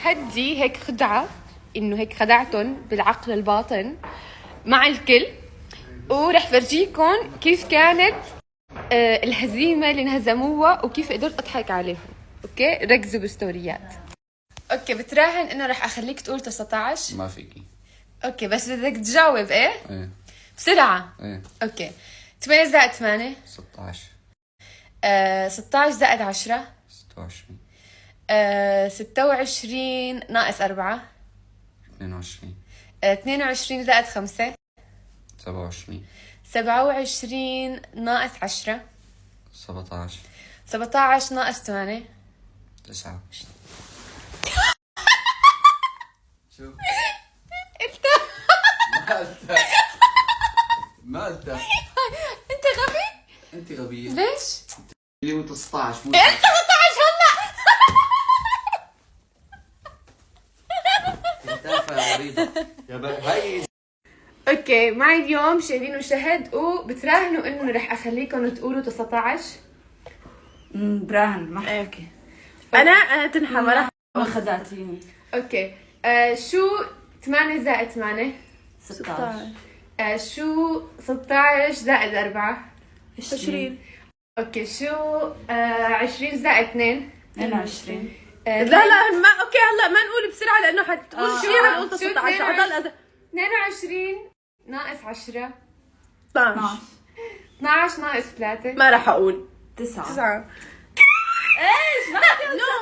تحدي هيك خدعة، إنه هيك خدعتهم بالعقل الباطن مع الكل، ورح فرجيكم كيف كانت الهزيمة اللي انهزموها وكيف قدرت أضحك عليهم. أوكي ركزوا بالستوريات. أوكي بتراهن إنه رح أخليك تقول 19. ما فيكي. أوكي بس بدك تجاوب إيه؟ ايه بسرعة. ايه. أوكي 8 زائد 8 16 16 زائد 10 26 26 ناقص 4 22 22 زائد 5 27 27 ناقص 10 17 17 ناقص 8 9. شو مالتا انت غبي؟ انت غبية. ليش؟ اللي هو 19 مو انت 19 هلا. تافهة غريبة يا هاي. اوكي معي اليوم شايلين وشهد وبتراهنوا انه رح اخليكم تقولوا 19. براهن ما اوكي انا تنحى ما رح. ما خدعتيني. اوكي شو 8 زائد 8 16 شو 16 زائد 4 20 اوكي شو 20 زائد 2 22 لا ما اوكي هلا ما نقول بسرعه لانه حتقول شيء حنقول 19 عضل 22 ناقص 10 12 12 ناقص 3 ما راح اقول 9 9. ايش؟ نو